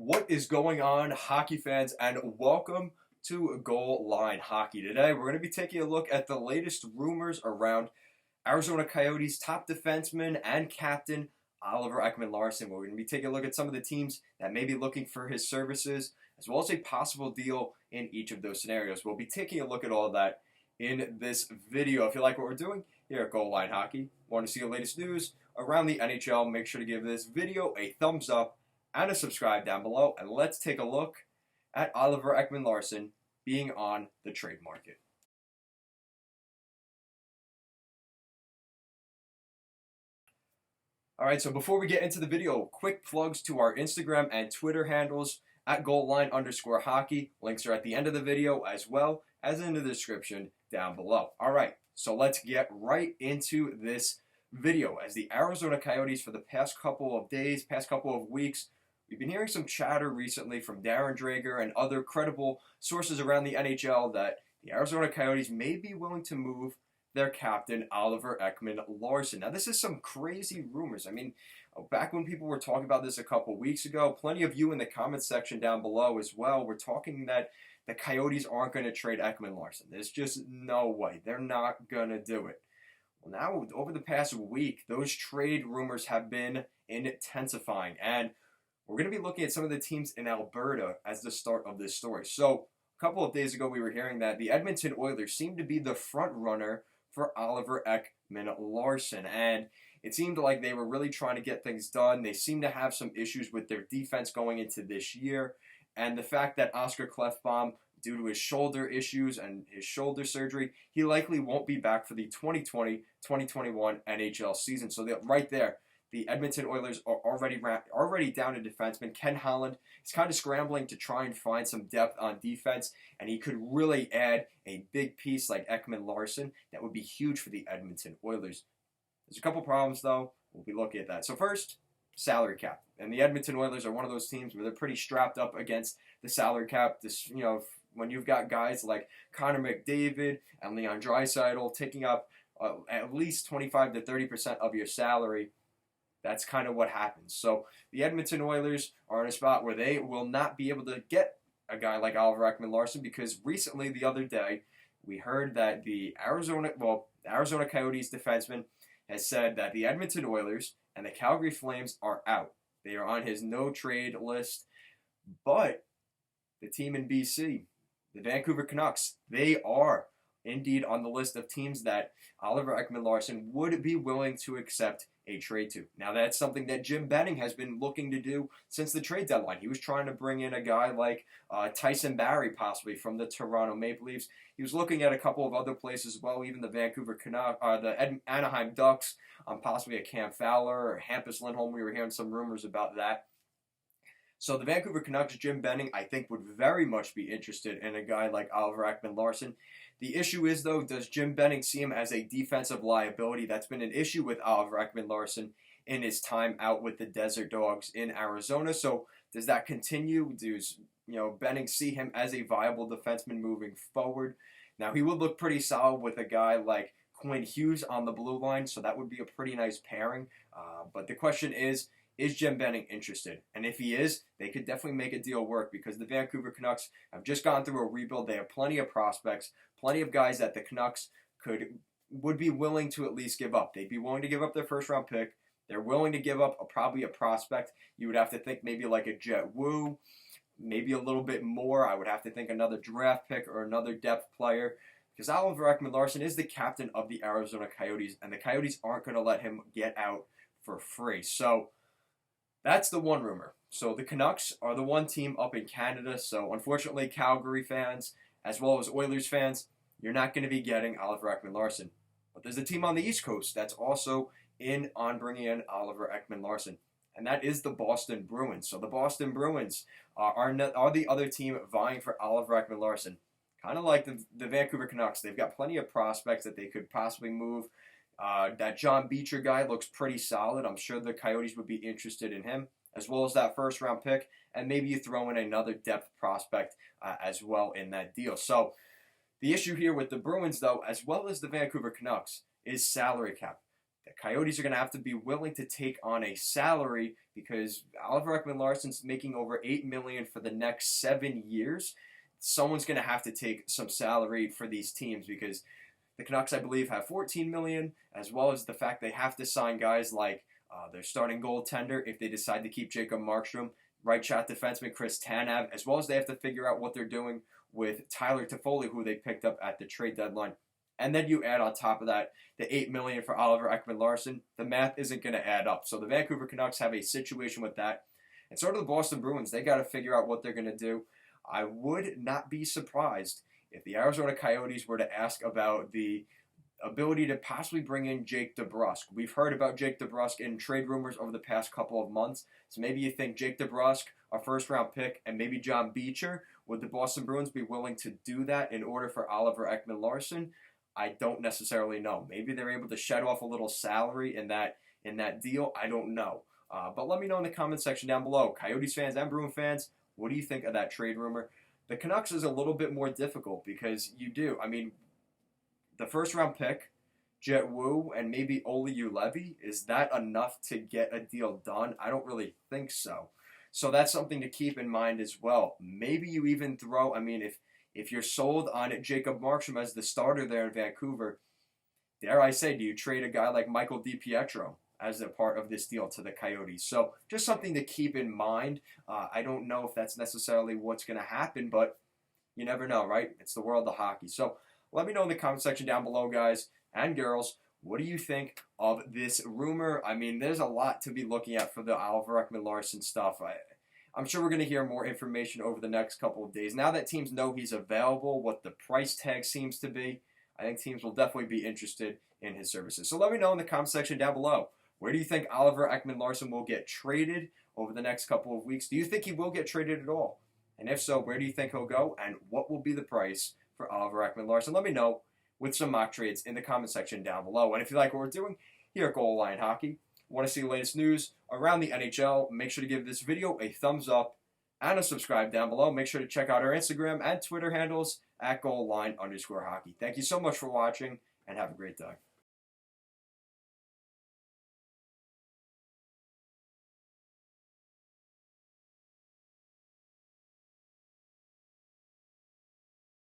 What is going on, hockey fans, and welcome to Goal Line Hockey. Today, we're going to be taking a look at the latest rumors around Arizona Coyotes top defenseman and captain Oliver Ekman Larsson. We're going to be taking a look at some of the teams that may be looking for his services, as well as a possible deal in each of those scenarios. We'll be taking a look at all of that in this video. If you like what we're doing here at Goal Line Hockey, want to see the latest news around the NHL, make sure to give this video a thumbs up and a subscribe down below, and let's take a look at Oliver Ekman Larsson being on the trade market. Alright, so before we get into the video, quick plugs to our Instagram and Twitter handles at goalline_hockey. Links are at the end of the video as well as in the description down below. Alright, so let's get right into this video. As the Arizona Coyotes, for the past couple of days, past couple of weeks, we've been hearing some chatter recently from Darren Drager and other credible sources around the NHL that the Arizona Coyotes may be willing to move their captain, Oliver Ekman Larsson. Now, this is some crazy rumors. I mean, back when people were talking about this a couple weeks ago, plenty of you in the comments section down below as well were talking that the Coyotes aren't going to trade Ekman Larsson. There's just no way. They're not going to do it. Well, now, over the past week, those trade rumors have been intensifying, and we're going to be looking at some of the teams in Alberta as the start of this story. So, a couple of days ago, we were hearing that the Edmonton Oilers seemed to be the front runner for Oliver Ekman Larsson, and it seemed like they were really trying to get things done. They seemed to have some issues with their defense going into this year, and the fact that Oscar Klefbom, due to his shoulder issues and his shoulder surgery, he likely won't be back for the 2020-2021 NHL season. So right there, the Edmonton Oilers are already down a defenseman. Ken Holland is kind of scrambling to try and find some depth on defense, and he could really add a big piece like Ekman Larsson. That would be huge for the Edmonton Oilers. There's a couple problems, though. We'll be looking at that. So first, salary cap. And the Edmonton Oilers are one of those teams where they're pretty strapped up against the salary cap. This, when you've got guys like Connor McDavid and Leon Draisaitl taking up at least 25 to 30% of your salary, that's kind of what happens. So the Edmonton Oilers are in a spot where they will not be able to get a guy like Oliver Ekman Larsson, because recently, the other day, we heard that the Arizona Coyotes defenseman has said that the Edmonton Oilers and the Calgary Flames are out. They are on his no-trade list, but the team in BC, the Vancouver Canucks, they are indeed on the list of teams that Oliver Ekman Larsson would be willing to accept a trade to. Now, that's something that Jim Benning has been looking to do since the trade deadline. He was trying to bring in a guy like Tyson Barrie, possibly from the Toronto Maple Leafs. He was looking at a couple of other places as well, even the Vancouver Canucks, the Anaheim Ducks, possibly a Cam Fowler or Hampus Lindholm. We were hearing some rumors about that. So the Vancouver Canucks, Jim Benning, I think, would very much be interested in a guy like Oliver Ekman Larsson. The issue is, though, does Jim Benning see him as a defensive liability? That's been an issue with Oliver Ekman Larsson in his time out with the Desert Dogs in Arizona. So does that continue? Does Benning see him as a viable defenseman moving forward? Now, he would look pretty solid with a guy like Quinn Hughes on the blue line, so that would be a pretty nice pairing. But the question is Jim Benning interested? And if he is, they could definitely make a deal work, because the Vancouver Canucks have just gone through a rebuild. They have plenty of prospects, plenty of guys that the Canucks would be willing to at least give up. They'd be willing to give up their first-round pick. They're willing to give up probably a prospect. You would have to think maybe like a Jet Wu, maybe a little bit more. I would have to think another draft pick or another depth player, because Oliver Ekman Larsson is the captain of the Arizona Coyotes, and the Coyotes aren't going to let him get out for free. So that's the one rumor. So the Canucks are the one team up in Canada. So unfortunately, Calgary fans, as well as Oilers fans, you're not going to be getting Oliver Ekman Larsson. But there's a team on the East Coast that's also in on bringing in Oliver Ekman Larsson, and that is the Boston Bruins. So the Boston Bruins are the other team vying for Oliver Ekman Larsson. Kind of like the Vancouver Canucks. They've got plenty of prospects that they could possibly move. That John Beecher guy looks pretty solid. I'm sure the Coyotes would be interested in him, as well as that first-round pick, and maybe you throw in another depth prospect as well in that deal. So the issue here with the Bruins, though, as well as the Vancouver Canucks, is salary cap. The Coyotes are going to have to be willing to take on a salary because Oliver Ekman Larsson's making over $8 million for the next 7 years. Someone's going to have to take some salary for these teams because the Canucks, I believe, have $14 million, as well as the fact they have to sign guys like their starting goaltender if they decide to keep Jacob Markstrom, right shot defenseman Chris Tanev, as well as they have to figure out what they're doing with Tyler Toffoli, who they picked up at the trade deadline. And then you add on top of that the $8 million for Oliver Ekman Larsson. The math isn't going to add up. So the Vancouver Canucks have a situation with that. And so do the Boston Bruins. They got to figure out what they're going to do. I would not be surprised if the Arizona Coyotes were to ask about the ability to possibly bring in Jake DeBrusk. We've heard about Jake DeBrusk in trade rumors over the past couple of months. So maybe you think Jake DeBrusk, a first-round pick, and maybe John Beecher, would the Boston Bruins be willing to do that in order for Oliver Ekman Larsson? I don't necessarily know. Maybe they're able to shed off a little salary in that deal. I don't know. But let me know in the comment section down below. Coyotes fans and Bruin fans, what do you think of that trade rumor? The Canucks is a little bit more difficult because the first-round pick, Jet Wu, and maybe Oli Ulevi, is that enough to get a deal done? I don't really think so. So that's something to keep in mind as well. Maybe you even throw, if you're sold on Jacob Markstrom as the starter there in Vancouver, dare I say, do you trade a guy like Michael DiPietro as a part of this deal to the Coyotes? So just something to keep in mind. I don't know if that's necessarily what's going to happen, but you never know, right? It's the world of hockey. So let me know in the comment section down below, guys and girls. What do you think of this rumor? There's a lot to be looking at for the Oliver Ekman Larsson stuff. I'm sure we're going to hear more information over the next couple of days. Now that teams know he's available, what the price tag seems to be, I think teams will definitely be interested in his services. So let me know in the comment section down below. Where do you think Oliver Ekman Larsson will get traded over the next couple of weeks? Do you think he will get traded at all? And if so, where do you think he'll go? And what will be the price for Oliver Ekman Larsson? Let me know with some mock trades in the comment section down below. And if you like what we're doing here at Goal Line Hockey, want to see the latest news around the NHL, make sure to give this video a thumbs up and a subscribe down below. Make sure to check out our Instagram and Twitter handles at goalline_hockey. Thank you so much for watching, and have a great day.